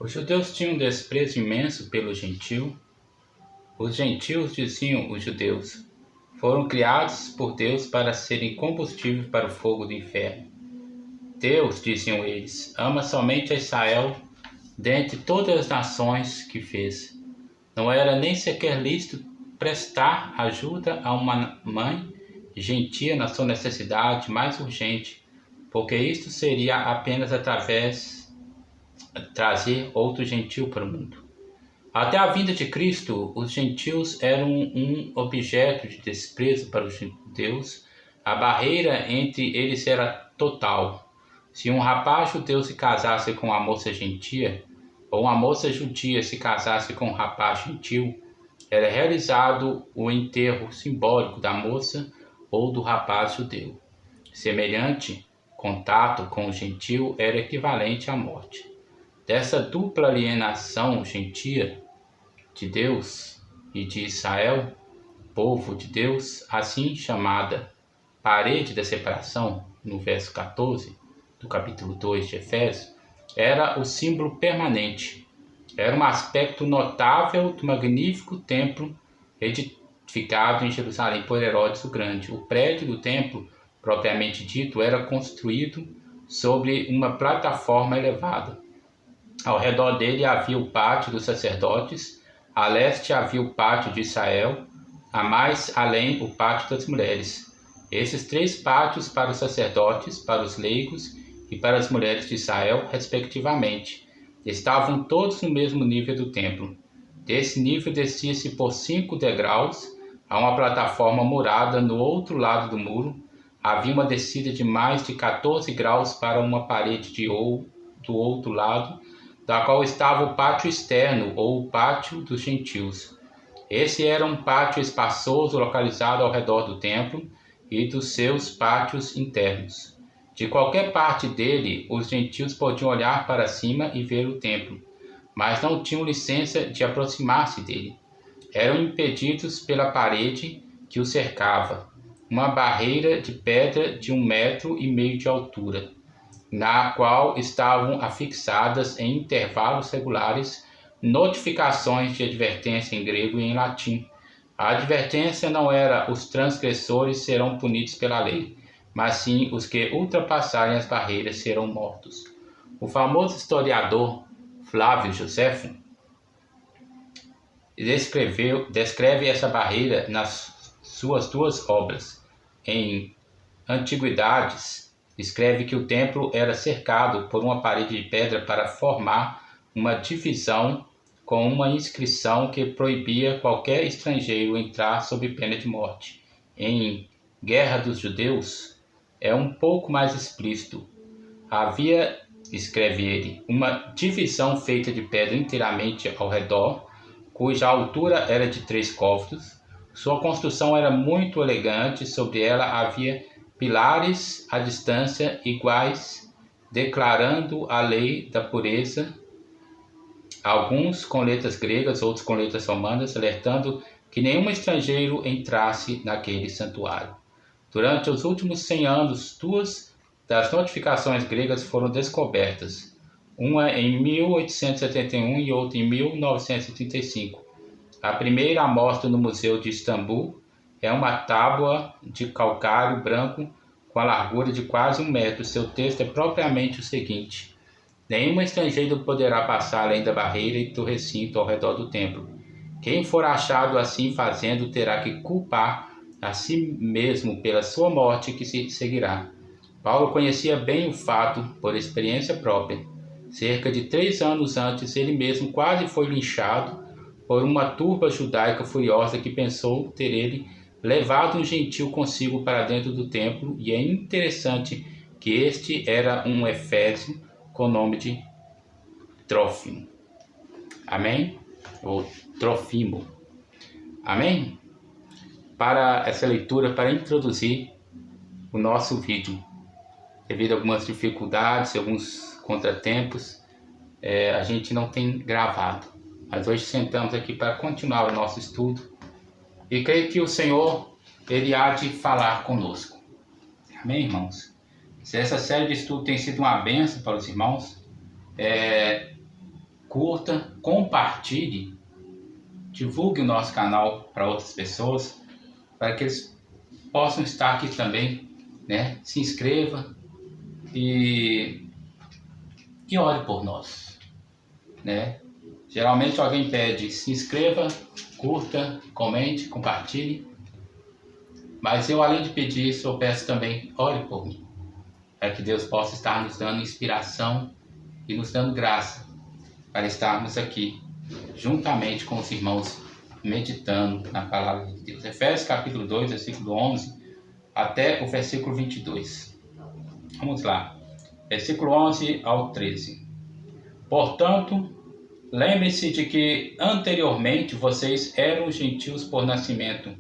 Os judeus tinham um desprezo imenso pelo gentio. Os gentios, diziam os judeus, foram criados por Deus para serem combustível para o fogo do inferno. Deus, diziam eles, ama somente a Israel dentre todas as nações que fez. Não era nem sequer lícito prestar ajuda a uma mãe gentia na sua necessidade mais urgente, porque isto seria apenas trazer outro gentio para o mundo. Até a vinda de Cristo, os gentios eram um objeto de desprezo para os judeus. A barreira entre eles era total. Se um rapaz judeu se casasse com uma moça gentia, ou uma moça judia se casasse com um rapaz gentil, era realizado o enterro simbólico da moça ou do rapaz judeu. Semelhante contato com o gentil era equivalente à morte. Dessa dupla alienação gentia de Deus e de Israel, povo de Deus, assim chamada parede da separação, no verso 14 do capítulo 2 de Efésios, era o símbolo permanente. Era um aspecto notável do magnífico templo edificado em Jerusalém por Herodes o Grande. O prédio do templo, propriamente dito, era construído sobre uma plataforma elevada. Ao redor dele havia o pátio dos sacerdotes, a leste havia o pátio de Israel, a mais além o pátio das mulheres. Esses três pátios para os sacerdotes, para os leigos e para as mulheres de Israel, respectivamente, estavam todos no mesmo nível do templo. Desse nível descia-se por 5 degraus a uma plataforma murada no outro lado do muro. Havia uma descida de mais de 14 graus para uma parede do outro lado, da qual estava o pátio externo, ou o pátio dos gentios. Esse era um pátio espaçoso localizado ao redor do templo e dos seus pátios internos. De qualquer parte dele, os gentios podiam olhar para cima e ver o templo, mas não tinham licença de aproximar-se dele. Eram impedidos pela parede que o cercava, uma barreira de pedra de 1,5 metros de altura, na qual estavam afixadas em intervalos regulares notificações de advertência em grego e em latim. A advertência não era os transgressores serão punidos pela lei, mas sim os que ultrapassarem as barreiras serão mortos. O famoso historiador Flávio Joséfo descreve essa barreira nas suas 2 obras. Em Antiguidades, escreve que o templo era cercado por uma parede de pedra para formar uma divisão com uma inscrição que proibia qualquer estrangeiro entrar sob pena de morte. Em Guerra dos Judeus, é um pouco mais explícito. Havia, escreve ele, uma divisão feita de pedra inteiramente ao redor, cuja altura era de 3 côvados. Sua construção era muito elegante, sobre ela havia pilares à distância iguais, declarando a lei da pureza, alguns com letras gregas, outros com letras romanas, alertando que nenhum estrangeiro entrasse naquele santuário. Durante os últimos 100 anos, 2 das notificações gregas foram descobertas, uma em 1871 e outra em 1935. A primeira, mostra no Museu de Istambul, é uma tábua de calcário branco com a largura de quase 1 metro. Seu texto é propriamente o seguinte: nenhum estrangeiro poderá passar além da barreira e do recinto ao redor do templo. Quem for achado assim fazendo terá que culpar a si mesmo pela sua morte que se seguirá. Paulo conhecia bem o fato por experiência própria. Cerca de 3 anos antes, ele mesmo quase foi linchado por uma turba judaica furiosa que pensou ter ele levado um gentil consigo para dentro do templo, e é interessante que este era um efésio com o nome de Trófimo. Amém? Ou Trofimo. Amém? Para essa leitura, para introduzir o nosso vídeo, devido a algumas dificuldades, alguns contratempos, a gente não tem gravado. Mas hoje sentamos aqui para continuar o nosso estudo e creio que o Senhor, Ele há de falar conosco. Amém, irmãos? Se essa série de estudo tem sido uma bênção para os irmãos, curta, compartilhe, divulgue o nosso canal para outras pessoas, para que eles possam estar aqui também, né? Se inscreva e ore por nós, né? Geralmente alguém pede se inscreva, curta, comente, compartilhe, mas eu, além de pedir isso, eu peço também, ore por mim, para que Deus possa estar nos dando inspiração e nos dando graça para estarmos aqui juntamente com os irmãos meditando na palavra de Deus. Efésios capítulo 2, versículo 11 até o versículo 22. Vamos lá. Versículo 11 ao 13. Portanto, lembre-se de que anteriormente vocês eram gentios por nascimento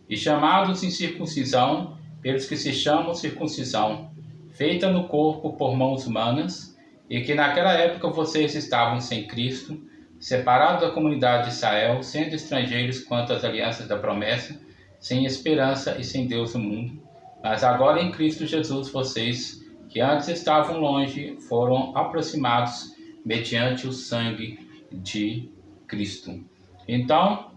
e chamados em circuncisão pelos que se chamam circuncisão, feita no corpo por mãos humanas, e que naquela época vocês estavam sem Cristo, separados da comunidade de Israel, sendo estrangeiros quanto às alianças da promessa, sem esperança e sem Deus no mundo. Mas agora em Cristo Jesus vocês, que antes estavam longe, foram aproximados mediante o sangue de Cristo. Então,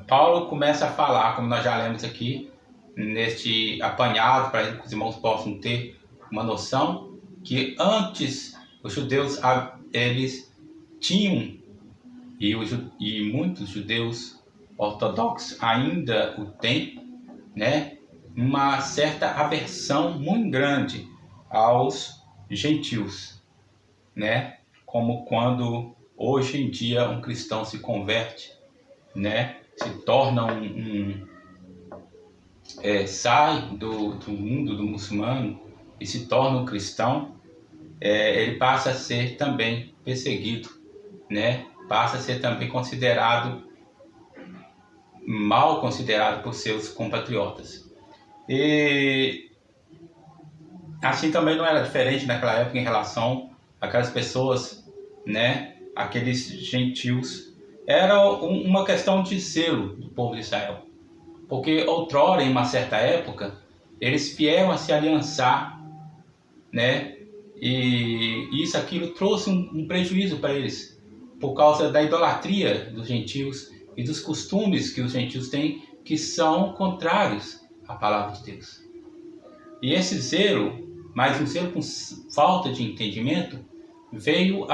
Paulo começa a falar, como nós já lemos aqui, neste apanhado, para que os irmãos possam ter uma noção, que antes os judeus, eles tinham, e muitos judeus ortodoxos ainda o têm, né, uma certa aversão muito grande aos gentios, né, como quando hoje em dia um cristão se converte, né, se torna sai do mundo do muçulmano e se torna um cristão, ele passa a ser também perseguido, né? Passa a ser também mal considerado por seus compatriotas. E assim também não era diferente naquela época em relação àquelas pessoas, né? Aqueles gentios. Era uma questão de zelo do povo de Israel. Porque outrora, em uma certa época, eles vieram a se aliançar, né? E aquilo trouxe um prejuízo para eles, por causa da idolatria dos gentios e dos costumes que os gentios têm, que são contrários à palavra de Deus. E esse zelo, mais um zelo com falta de entendimento, veio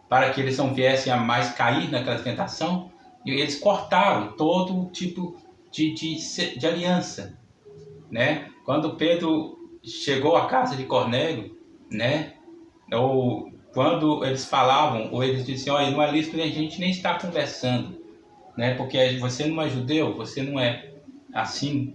para que eles não viessem a mais cair naquela tentação, e eles cortaram todo tipo de aliança, né? Quando Pedro chegou à casa de Cornélio, né? Ou quando eles falavam, ou eles diziam, olha, não é lícito a gente nem estar conversando, né? Porque você não é judeu, você não é assim,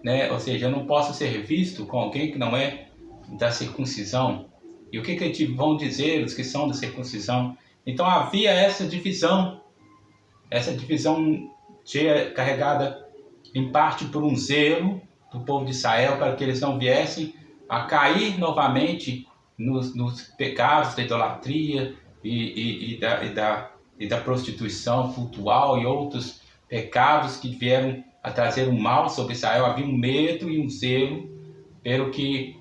né? Ou seja, eu não posso ser visto com alguém que não é da circuncisão. E o que eles vão dizer, os que são da circuncisão? Então havia essa divisão carregada em parte por um zelo do povo de Israel, para que eles não viessem a cair novamente nos pecados da idolatria e da prostituição cultural e outros pecados que vieram a trazer um mal sobre Israel. Havia um medo e um zelo, pelo que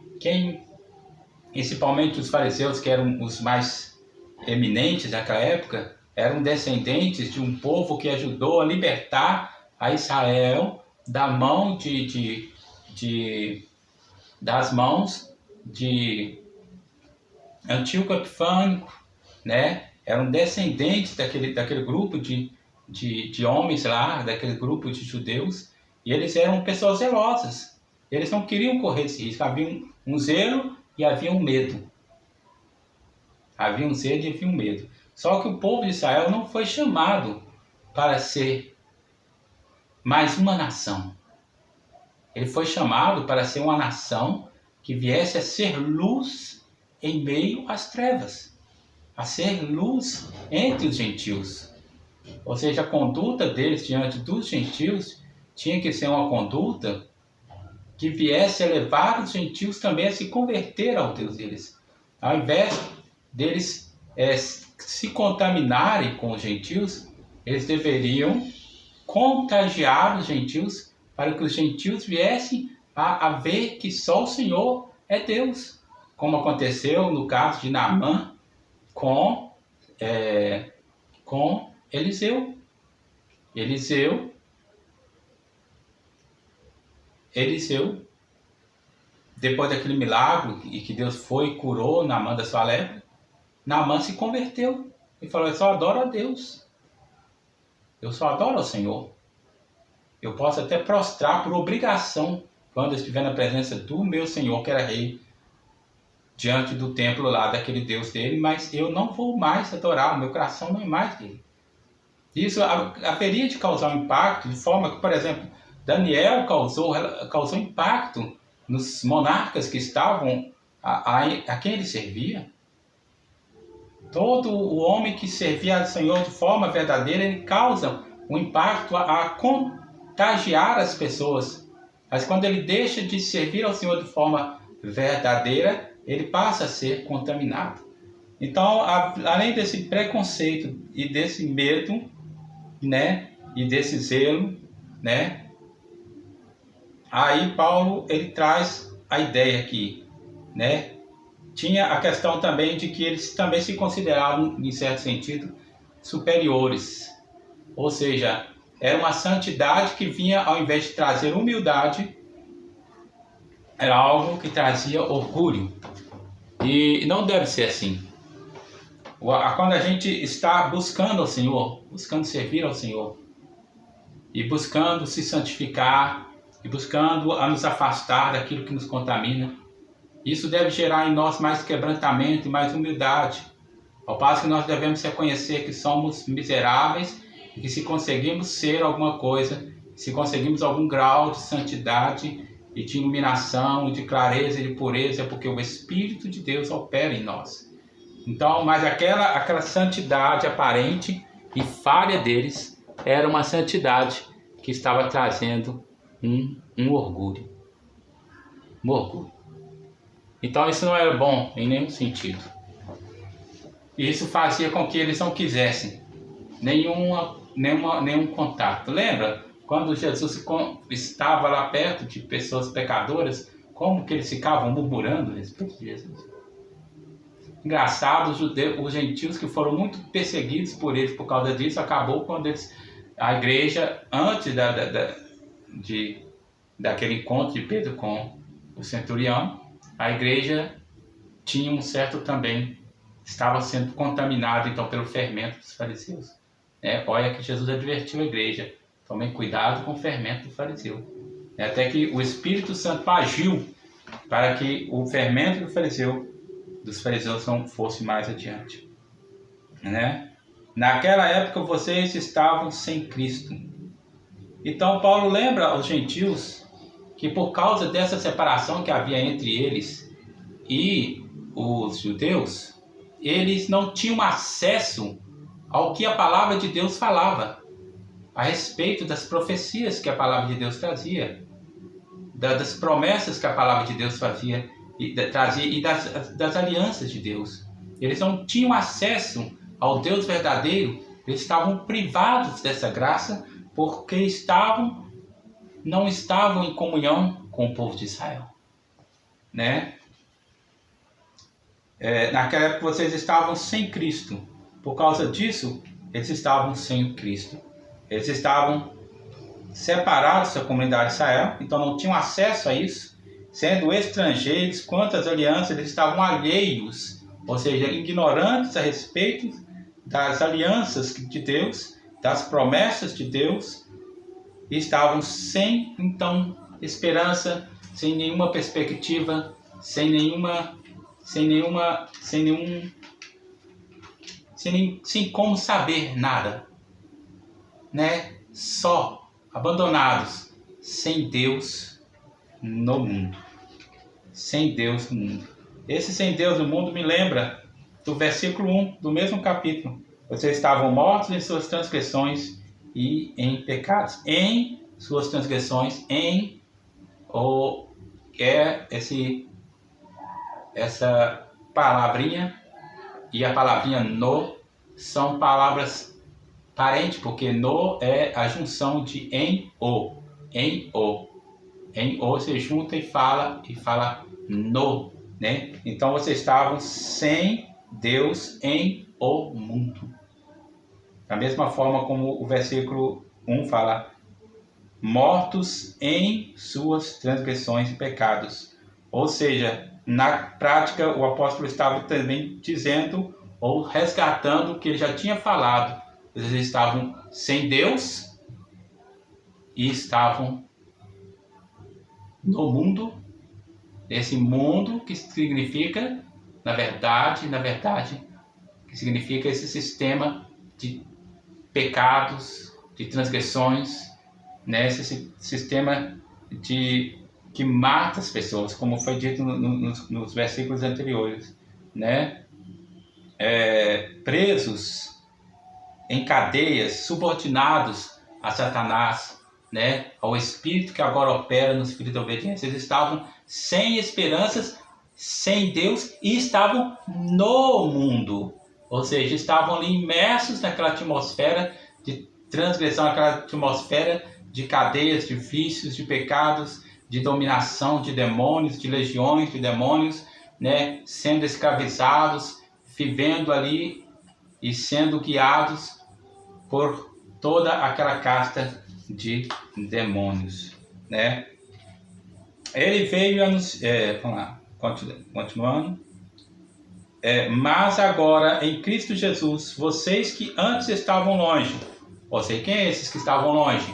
principalmente os fariseus, que eram os mais eminentes naquela época, eram descendentes de um povo que ajudou a libertar a Israel da mão das mãos de Antíoco Epifânico, né? Eram descendentes daquele grupo de homens lá, daquele grupo de judeus, e eles eram pessoas zelosas. Eles não queriam correr esse risco. Havia um zelo e havia um medo. Havia um zelo e havia um medo. Só que o povo de Israel não foi chamado para ser mais uma nação. Ele foi chamado para ser uma nação que viesse a ser luz em meio às trevas, a ser luz entre os gentios. Ou seja, a conduta deles diante dos gentios tinha que ser uma conduta que viesse a levar os gentios também a se converter ao Deus deles. Ao invés deles se contaminarem com os gentios, eles deveriam contagiar os gentios, para que os gentios viessem a ver que só o Senhor é Deus, como aconteceu no caso de Naamã com com Eliseu. Eliseu, depois daquele milagre e que Deus foi e curou Naamã da sua lepra, Naamã se converteu e falou: eu só adoro a Deus, eu só adoro ao Senhor. Eu posso até prostrar por obrigação quando eu estiver na presença do meu Senhor, que era rei, diante do templo lá daquele Deus dele, mas eu não vou mais adorar, o meu coração não é mais dele. Isso haveria de causar um impacto, de forma que, por exemplo, Daniel causou impacto nos monarcas que estavam a quem ele servia. Todo o homem que servia ao Senhor de forma verdadeira, ele causa um impacto a contagiar as pessoas. Mas quando ele deixa de servir ao Senhor de forma verdadeira, ele passa a ser contaminado. Então, além desse preconceito e desse medo, né, e desse zelo, né, aí Paulo ele traz a ideia aqui, né? Tinha a questão também de que eles também se consideravam, em certo sentido, superiores. Ou seja, era uma santidade que vinha, ao invés de trazer humildade, era algo que trazia orgulho. E não deve ser assim. Quando a gente está buscando ao Senhor, buscando servir ao Senhor, e buscando se santificar, e buscando a nos afastar daquilo que nos contamina, isso deve gerar em nós mais quebrantamento e mais humildade, ao passo que nós devemos reconhecer que somos miseráveis e que se conseguimos ser alguma coisa, se conseguimos algum grau de santidade e de iluminação, de clareza e de pureza, é porque o Espírito de Deus opera em nós. Então, mas aquela santidade aparente e falha deles era uma santidade que estava trazendo um orgulho. Um orgulho. Então isso não era bom em nenhum sentido. E isso fazia com que eles não quisessem nenhum contato. Lembra quando Jesus estava lá perto de pessoas pecadoras, como que eles ficavam murmurando a respeito de Jesus? Engraçado, os gentios que foram muito perseguidos por eles por causa disso, acabou quando a igreja, antes daquele encontro de Pedro com o centurião, a igreja tinha um certo também, estava sendo contaminada então pelo fermento dos fariseus. Olha que Jesus advertiu a igreja: tomem cuidado com o fermento do fariseu. Até que o Espírito Santo agiu para que o fermento dos fariseus não fosse mais adiante. Naquela época vocês estavam sem Cristo. Então Paulo lembra aos gentios que por causa dessa separação que havia entre eles e os judeus, eles não tinham acesso ao que a palavra de Deus falava a respeito das profecias que a palavra de Deus trazia, das promessas que a palavra de Deus trazia e das alianças de Deus. Eles não tinham acesso ao Deus verdadeiro, eles estavam privados dessa graça porque não estavam em comunhão com o povo de Israel. Naquela época vocês estavam sem Cristo. Por causa disso, eles estavam sem Cristo. Eles estavam separados da comunidade de Israel, então não tinham acesso a isso. Sendo estrangeiros, quanto às alianças, eles estavam alheios, ou seja, ignorantes a respeito das alianças de Deus, das promessas de Deus, e estavam sem, então, esperança, sem nenhuma perspectiva, sem como saber nada, Só, abandonados, sem Deus no mundo. Sem Deus no mundo. Esse sem Deus no mundo me lembra do versículo 1 do mesmo capítulo. Vocês estavam mortos em suas transgressões e em pecados. Em suas transgressões, essa palavrinha e a palavrinha no são palavras parentes, porque no é a junção de em o. Em o você junta e fala no, Então vocês estavam sem Deus em o mundo. Da mesma forma como o versículo 1 fala, mortos em suas transgressões e pecados. Ou seja, na prática o apóstolo estava também dizendo ou resgatando o que ele já tinha falado. Eles estavam sem Deus e estavam no mundo, esse mundo que significa, na verdade, que significa esse sistema de pecados, de transgressões, né? Esse sistema que mata as pessoas, como foi dito nos versículos anteriores, né? Presos em cadeias, subordinados a Satanás, né? Ao espírito que agora opera nos filhos da obediência. Eles estavam sem esperanças, sem Deus e estavam no mundo. Ou seja, estavam ali imersos naquela atmosfera de transgressão, aquela atmosfera de cadeias, de vícios, de pecados, de dominação de demônios, de legiões de demônios, né? Sendo escravizados, vivendo ali e sendo guiados por toda aquela casta de demônios, né? Ele veio anunciar, vamos lá, continuando. Mas agora em Cristo Jesus, vocês que antes estavam longe, você quem é esses que estavam longe?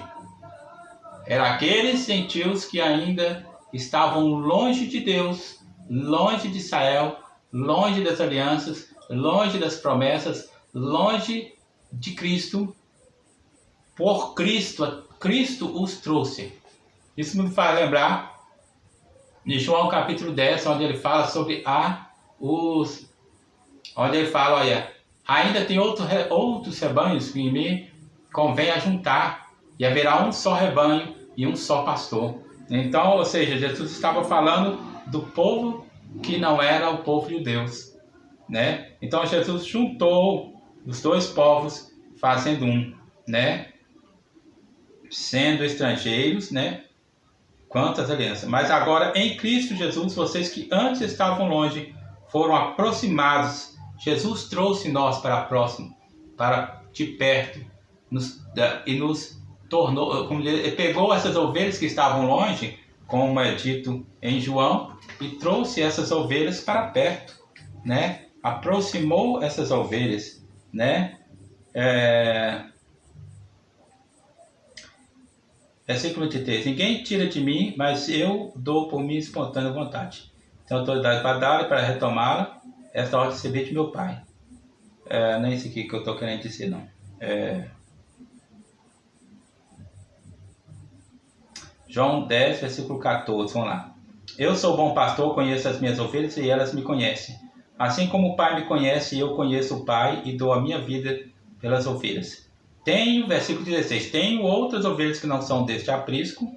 Eram aqueles gentios que ainda estavam longe de Deus, longe de Israel, longe das alianças, longe das promessas, longe de Cristo. Por Cristo, Cristo os trouxe. Isso me faz lembrar de João capítulo 10, onde ele fala sobre onde ele fala, olha, ainda tem outros rebanhos que me convém ajuntar, e haverá um só rebanho e um só pastor. Então, ou seja, Jesus estava falando do povo que não era o povo de Deus, né? Então Jesus juntou os dois povos fazendo um, né? Sendo estrangeiros, né? Quantas alianças. Mas agora em Cristo Jesus, vocês que antes estavam longe foram aproximados. Jesus trouxe nós para próximo, para de perto, e nos tornou, como ele pegou essas ovelhas que estavam longe, como é dito em João, e trouxe essas ovelhas para perto, né? Aproximou essas ovelhas, né? Versículo 23. Ninguém tira de mim, mas eu dou por minha espontânea vontade. Tenho autoridade para dar e para retomá-la. Esta ordem recebi de meu Pai. Não é isso aqui que eu estou querendo dizer, não. João 10, versículo 14. Vamos lá. Eu sou o bom pastor, conheço as minhas ovelhas e elas me conhecem. Assim como o Pai me conhece, eu conheço o Pai e dou a minha vida pelas ovelhas. Versículo 16, tenho outras ovelhas que não são deste aprisco,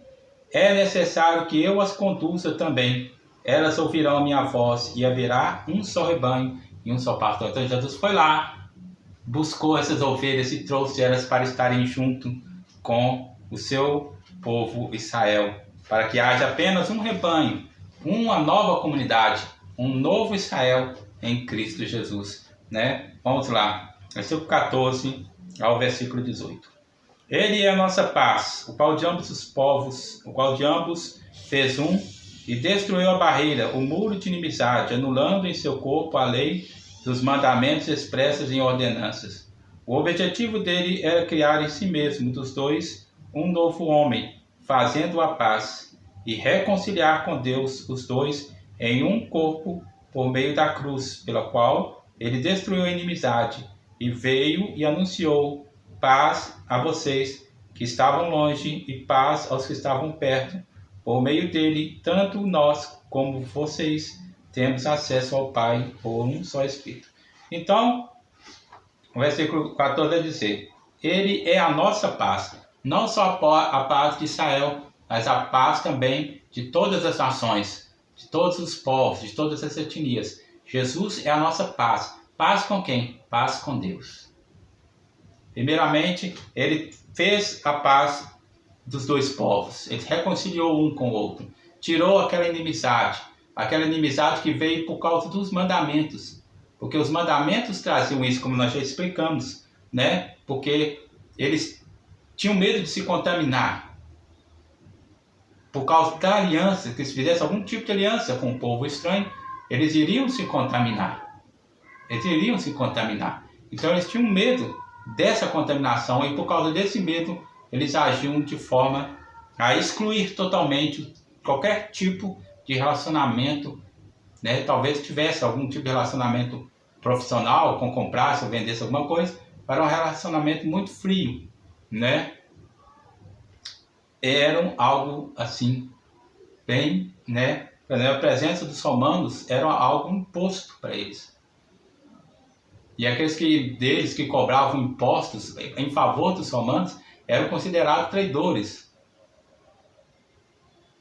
é necessário que eu as conduza também, elas ouvirão a minha voz e haverá um só rebanho e um só pastor. Então Jesus foi lá, buscou essas ovelhas e trouxe elas para estarem junto com o seu povo Israel, para que haja apenas um rebanho, uma nova comunidade, um novo Israel em Cristo Jesus, né? Vamos lá, versículo 14 ao versículo 18. Ele é a nossa paz, o qual de ambos fez um e destruiu a barreira, o muro de inimizade, anulando em seu corpo a lei dos mandamentos expressos em ordenanças. O objetivo dele era criar em si mesmo, dos dois, um novo homem, fazendo a paz, e reconciliar com Deus os dois em um corpo por meio da cruz, pela qual ele destruiu a inimizade, e veio e anunciou paz a vocês que estavam longe e paz aos que estavam perto. Por meio dele, tanto nós como vocês temos acesso ao Pai por um só Espírito. Então, o versículo 14 vai dizer, ele é a nossa paz, não só a paz de Israel, mas a paz também de todas as nações, de todos os povos, de todas as etnias. Jesus é a nossa paz. Paz com quem? Paz com Deus. Primeiramente, ele fez a paz dos dois povos. Ele reconciliou um com o outro. Tirou aquela inimizade que veio por causa dos mandamentos, Porque os mandamentos traziam isso, como nós já explicamos, né? Porque eles tinham medo de se contaminar. Por causa da aliança, que se fizesse algum tipo de aliança com o povo estranho, eles iriam se contaminar. Eles iriam se contaminar. Então eles tinham medo dessa contaminação e por causa desse medo eles agiam de forma a excluir totalmente qualquer tipo de relacionamento, né? Talvez tivesse algum tipo de relacionamento profissional, com comprasse ou vendesse alguma coisa, para um relacionamento muito frio, né? Eram algo assim, bem, né? A presença dos romanos era algo imposto para eles. E aqueles deles que cobravam impostos em favor dos romanos eram considerados traidores.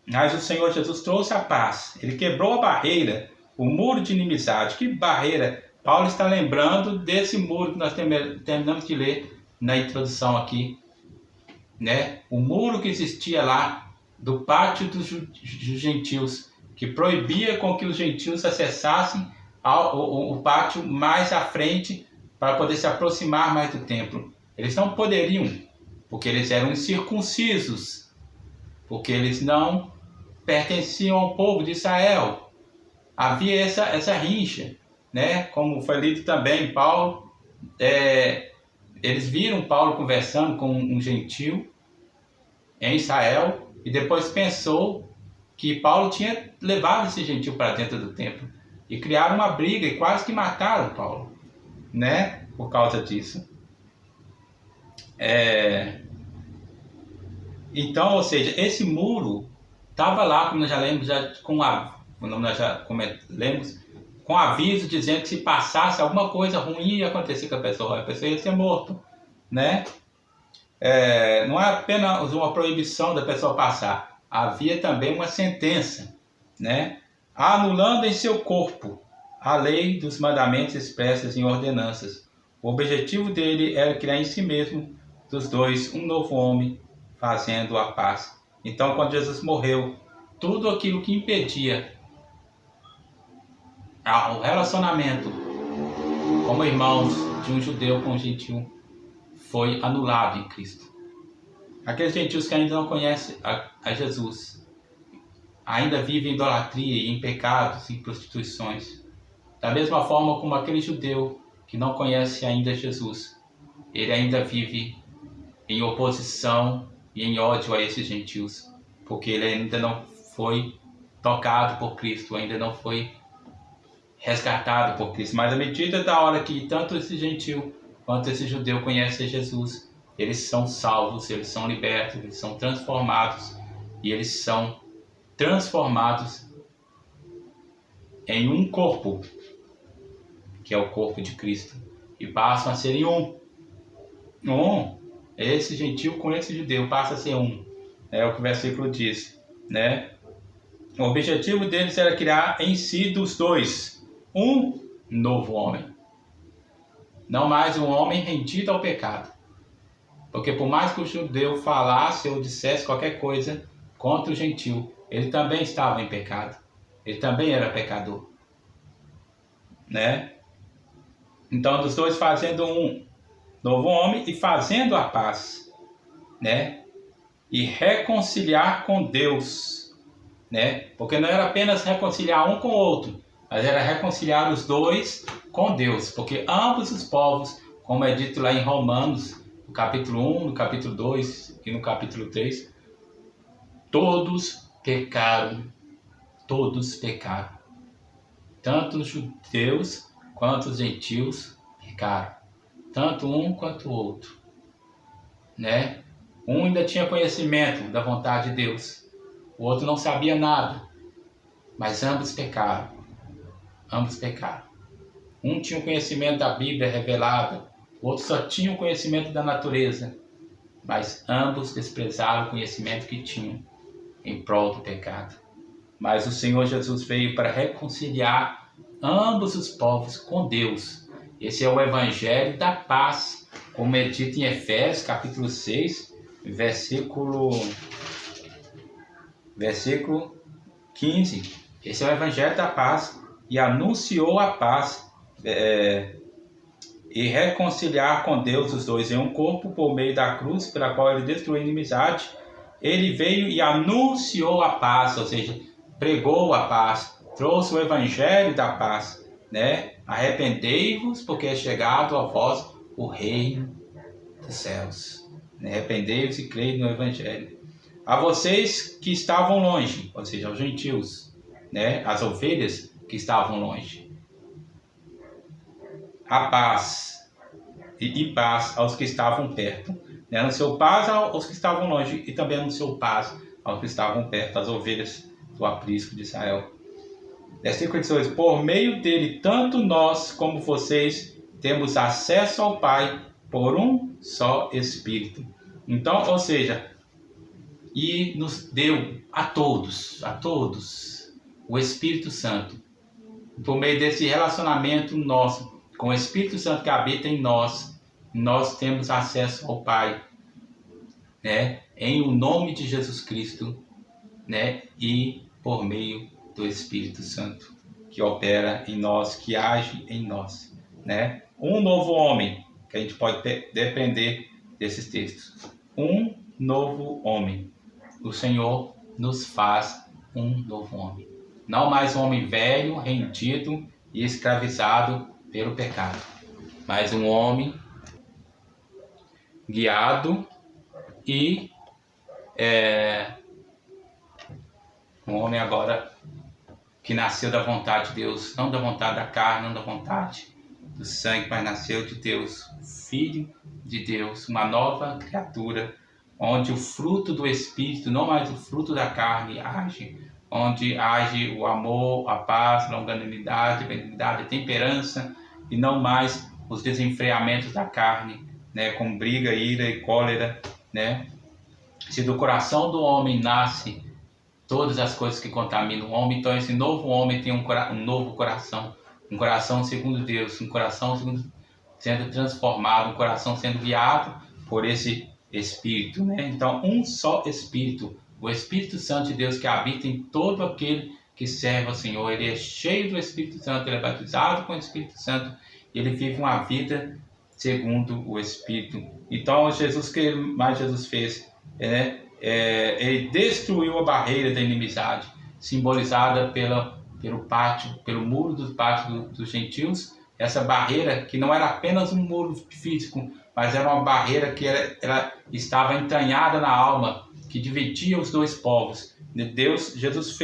Mas o Senhor Jesus trouxe a paz. Ele quebrou a barreira, o muro de inimizade. Que barreira? Paulo está lembrando desse muro que nós terminamos de ler na introdução aqui, né? O muro que existia lá do pátio dos gentios, que proibia com que os gentios acessassem o pátio mais à frente para poder se aproximar mais do templo. Eles não poderiam, porque eles eram incircuncisos, porque eles não pertenciam ao povo de Israel. Havia essa rixa, né? Como foi lido também, Paulo, eles viram Paulo conversando com um gentio em Israel e depois pensou que Paulo tinha levado esse gentio para dentro do templo e criaram uma briga e quase que mataram Paulo, né? Por causa disso. Então, ou seja, esse muro estava lá, como nós já lemos, com aviso dizendo que se passasse alguma coisa ruim ia acontecer com a pessoa ia ser morta, né? Não é apenas uma proibição da pessoa passar, havia também uma sentença, né? Anulando em seu corpo a lei dos mandamentos expressos em ordenanças. O objetivo dele era criar em si mesmo dos dois um novo homem, fazendo a paz. Então, quando Jesus morreu, tudo aquilo que impedia o relacionamento como irmãos de um judeu com um gentil foi anulado em Cristo. Aqueles gentios que ainda não conhecem a Jesus, ainda vivem em idolatria, em pecados, em prostituições. Da mesma forma como aquele judeu que não conhece ainda Jesus, ele ainda vive em oposição e em ódio a esses gentios, porque ele ainda não foi tocado por Cristo, ainda não foi resgatado por Cristo. Mas à medida da hora que tanto esse gentil quanto esse judeu conhecem Jesus, eles são salvos, eles são libertos, eles são transformados e eles são transformados em um corpo, que é o corpo de Cristo, e passam a serem um. Esse gentil com esse judeu passa a ser um. É o que o versículo diz, né? O objetivo deles era criar em si dos dois um novo homem. Não mais um homem rendido ao pecado. Porque por mais que o judeu falasse ou dissesse qualquer coisa contra o gentil, ele também estava em pecado. Ele também era pecador, né? Então, dos dois fazendo um novo homem e fazendo a paz, né? E reconciliar com Deus, né? Porque não era apenas reconciliar um com o outro, mas era reconciliar os dois com Deus, porque ambos os povos, como é dito lá em Romanos, no capítulo 1, no capítulo 2 e no capítulo 3, todos pecaram. Todos pecaram. Tanto os judeus quanto os gentios pecaram. Tanto um quanto o outro, né? Um ainda tinha conhecimento da vontade de Deus, o outro não sabia nada, mas ambos pecaram. Ambos pecaram. Um tinha o conhecimento da Bíblia revelada, o outro só tinha o conhecimento da natureza, mas ambos desprezaram o conhecimento que tinham em prol do pecado. Mas o Senhor Jesus veio para reconciliar ambos os povos com Deus. Esse é o Evangelho da paz, como é dito em Efésios, capítulo 6, versículo 15. Esse é o Evangelho da paz, e anunciou a paz e reconciliar com Deus os dois em um corpo por meio da cruz, pela qual ele destruiu a inimizade. Ele veio e anunciou a paz, ou seja, pregou a paz, trouxe o evangelho da paz, né? Arrependei-vos, porque é chegado a vós o reino dos céus. Arrependei-vos e creio no evangelho. A vocês que estavam longe, ou seja, aos gentios, né? As ovelhas que estavam longe, a paz e paz aos que estavam perto, né? Anunciou paz aos que estavam longe e também anunciou paz aos que estavam perto, as ovelhas do aprisco de Israel. Versículo 18: por meio dele, tanto nós como vocês temos acesso ao Pai por um só Espírito. Então, ou seja, e nos deu a todos, o Espírito Santo. Por meio desse relacionamento nosso com o Espírito Santo que habita em nós, nós temos acesso ao Pai, né? Em o nome de Jesus Cristo, né? E por meio do Espírito Santo que opera em nós, que age em nós, né? Um novo homem, que a gente pode depender desses textos. Um novo homem. O Senhor nos faz um novo homem. Não mais um homem velho, rendido e escravizado pelo pecado, mas um homem guiado e um homem agora que nasceu da vontade de Deus, não da vontade da carne, não da vontade do sangue, mas nasceu de Deus, filho de Deus, uma nova criatura, onde o fruto do Espírito, não mais o fruto da carne, age, onde age o amor, a paz, a longanimidade, a benignidade, a temperança, e não mais os desenfreamentos da carne, né, com briga, ira e cólera, né? Se do coração do homem nasce todas as coisas que contaminam o homem, então esse novo homem tem um novo coração, um coração segundo Deus, um coração sendo transformado, um coração sendo guiado por esse Espírito, né? Então, um só Espírito, o Espírito Santo de Deus que habita em todo aquele que serve ao Senhor. Ele é cheio do Espírito Santo, ele é batizado com o Espírito Santo e ele vive uma vida segundo o Espírito. Então, Jesus, o que mais Jesus fez, né? Ele destruiu a barreira da inimizade, simbolizada pelo pátio, pelo muro do pátio dos gentios. Essa barreira que não era apenas um muro físico, mas era uma barreira que ela estava entranhada na alma, que dividia os dois povos. Jesus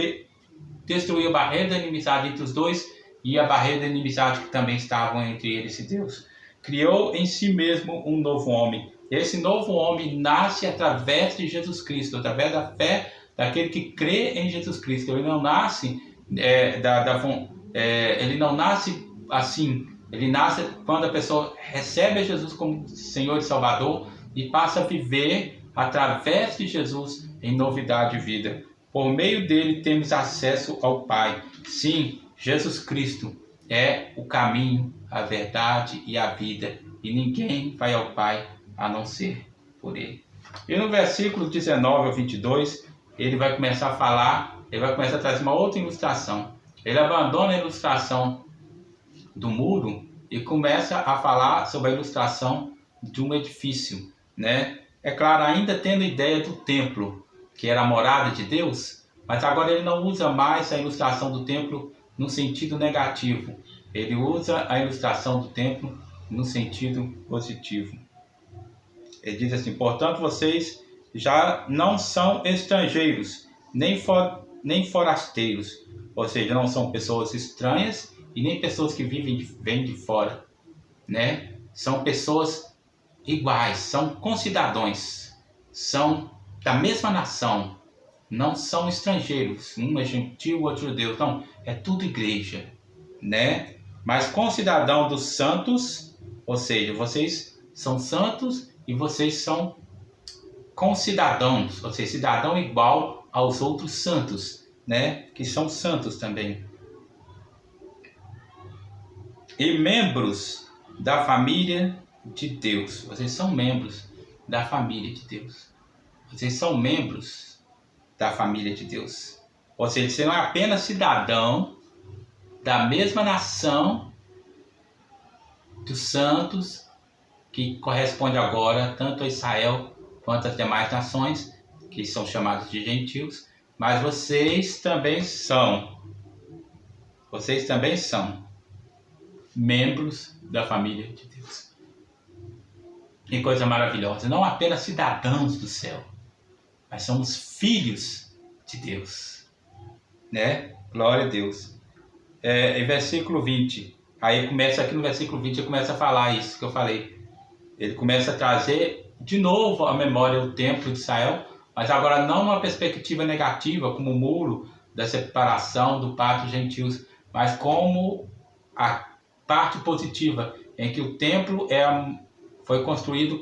destruiu a barreira da inimizade entre os dois e a barreira da inimizade que também estavam entre eles e Deus. Criou em si mesmo um novo homem. Esse novo homem nasce através de Jesus Cristo, através da fé daquele que crê em Jesus Cristo. Ele não nasce ele não nasce assim. Ele nasce quando a pessoa recebe a Jesus como Senhor e Salvador e passa a viver através de Jesus em novidade de vida. Por meio dele temos acesso ao Pai. Sim, Jesus Cristo é o caminho, a verdade e a vida. E ninguém vai ao Pai a não ser por ele. E no versículo 19 ao 22, ele vai começar a falar, ele vai começar a trazer uma outra ilustração. Ele abandona a ilustração do muro e começa a falar sobre a ilustração de um edifício, né? É claro, ainda tendo ideia do templo, que era a morada de Deus, mas agora ele não usa mais a ilustração do templo no sentido negativo. Ele usa a ilustração do templo no sentido positivo. Ele diz assim: portanto, vocês já não são estrangeiros, nem forasteiros, ou seja, não são pessoas estranhas e nem pessoas que vêm de fora, né? São pessoas iguais, são concidadãos, são da mesma nação, não são estrangeiros, um é gentil, o outro judeu, não, é tudo igreja, né? Mas concidadão dos santos, ou seja, vocês são santos e vocês são concidadãos, ou seja, cidadão igual aos outros santos, né? Que são santos também. E membros da família de Deus. Vocês são membros da família de Deus. Vocês são membros da família de Deus. Ou seja, você não é apenas cidadão da mesma nação dos santos, que corresponde agora tanto a Israel quanto às demais nações, que são chamados de gentios, mas vocês também são membros da família de Deus. Que coisa maravilhosa, não apenas cidadãos do céu, mas somos filhos de Deus, né? Glória a Deus. Em versículo 20, aí começa aqui no versículo 20, ele começa a falar isso que eu falei. Ele começa a trazer de novo à memória o templo de Israel, mas agora não numa perspectiva negativa, como o muro da separação do pátio dos gentios, mas como a parte positiva, em que o templo foi construído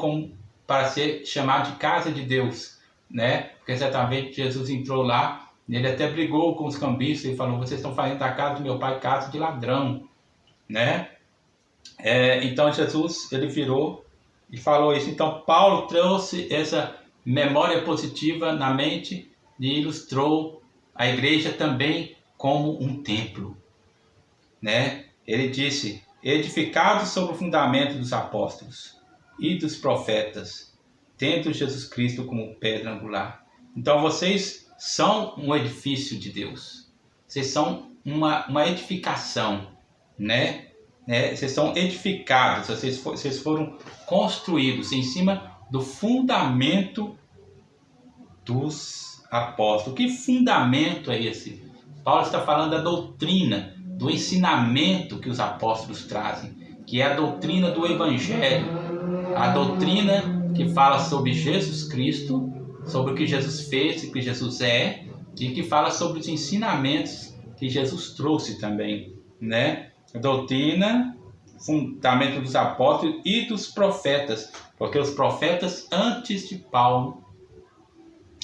para ser chamado de casa de Deus, né? Porque certamente Jesus entrou lá, ele até brigou com os cambistas e falou: vocês estão fazendo da casa do meu pai casa de ladrão, né? Então Jesus, ele virou e falou isso. Então Paulo trouxe essa memória positiva na mente e ilustrou a igreja também como um templo, né? Ele disse: edificado sobre o fundamento dos apóstolos e dos profetas, tendo Jesus Cristo como pedra angular. Então vocês são um edifício de Deus. Vocês são uma edificação, né? Vocês são edificados, vocês foram construídos em cima do fundamento dos apóstolos. Que fundamento é esse? Paulo está falando da doutrina, do ensinamento que os apóstolos trazem, que é a doutrina do Evangelho, a doutrina que fala sobre Jesus Cristo, sobre o que Jesus fez e o que Jesus é, e que fala sobre os ensinamentos que Jesus trouxe também, né? A doutrina, fundamento dos apóstolos e dos profetas, porque os profetas antes de Paulo,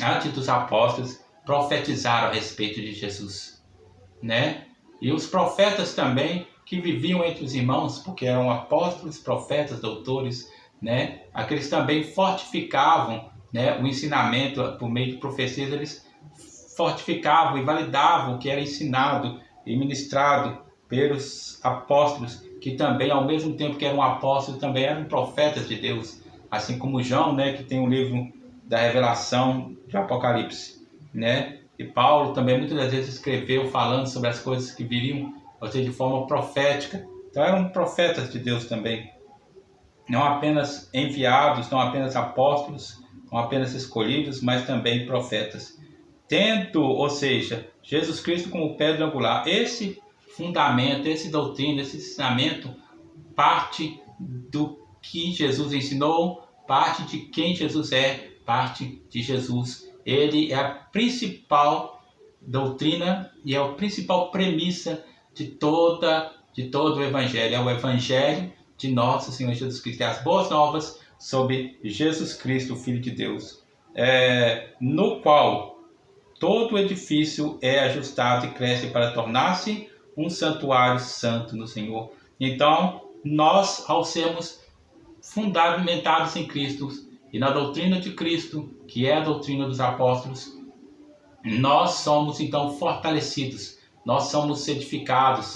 antes dos apóstolos, profetizaram a respeito de Jesus, né? E os profetas também que viviam entre os irmãos, porque eram apóstolos, profetas, doutores, né? Aqueles também fortificavam, né, o ensinamento por meio de profecias. Eles fortificavam e validavam o que era ensinado e ministrado pelos apóstolos, que também, ao mesmo tempo que eram apóstolos, também eram profetas de Deus, assim como João, né, que tem o livro da revelação de Apocalipse, né? E Paulo também muitas das vezes escreveu falando sobre as coisas que viriam, ou seja, de forma profética. Então eram profetas de Deus também, não apenas enviados, não apenas apóstolos, não apenas escolhidos, mas também profetas. Tendo, ou seja, Jesus Cristo como pedra angular, esse fundamento, essa doutrina, esse ensinamento parte do que Jesus ensinou, parte de quem Jesus é, parte de Jesus. Ele é a principal doutrina e é a principal premissa de todo o Evangelho. É o Evangelho de nosso Senhor Jesus Cristo. É as boas novas sobre Jesus Cristo, Filho de Deus, no qual todo o edifício é ajustado e cresce para tornar-se um santuário santo no Senhor. Então, nós, ao sermos fundamentados em Cristo e na doutrina de Cristo, que é a doutrina dos apóstolos, nós somos então fortalecidos, nós somos edificados,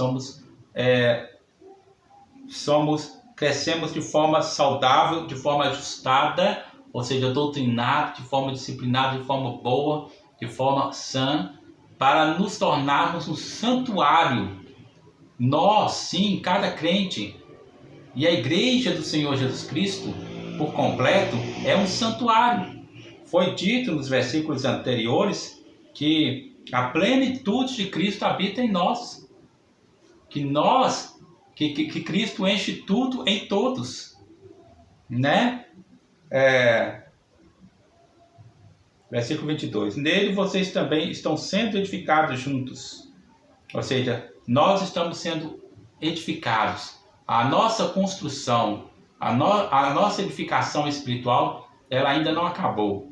crescemos de forma saudável, de forma ajustada, ou seja, doutrinado, de forma disciplinada, de forma boa, de forma sã, para nos tornarmos um santuário. Nós, sim, cada crente, e a igreja do Senhor Jesus Cristo, por completo, é um santuário. Foi dito nos versículos anteriores que a plenitude de Cristo habita em nós, que Cristo enche tudo em todos, né? Versículo 22. Nele vocês também estão sendo edificados juntos. Ou seja, nós estamos sendo edificados. A nossa construção, a nossa edificação espiritual, ela ainda não acabou.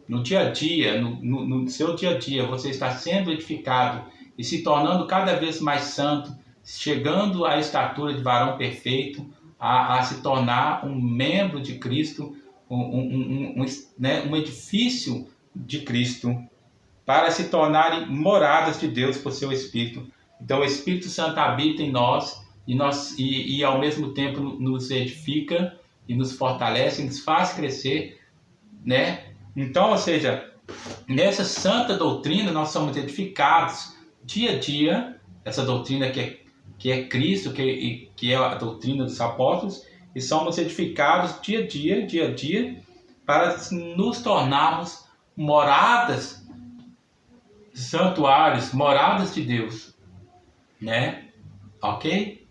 No dia a dia, no seu dia a dia, você está sendo edificado e se tornando cada vez mais santo, chegando à estatura de varão perfeito, a se tornar um membro de Cristo, um edifício de Cristo, para se tornarem moradas de Deus por seu Espírito. Então o Espírito Santo habita em nós e ao mesmo tempo nos edifica e nos fortalece, e nos faz crescer, né? Então, ou seja, nessa santa doutrina nós somos edificados dia a dia, essa doutrina que é Cristo, que é a doutrina dos apóstolos, e somos edificados dia a dia, para nos tornarmos moradas, santuários, moradas de Deus, né? Ok?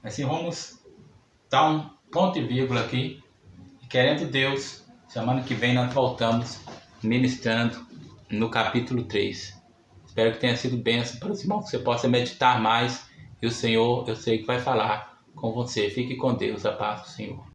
Assim vamos dar um ponto e vírgula aqui. E querendo Deus, semana que vem nós voltamos ministrando no capítulo 3. Espero que tenha sido bênção para os irmãos, que você possa meditar mais. E o Senhor, eu sei que vai falar com você. Fique com Deus, a paz do Senhor.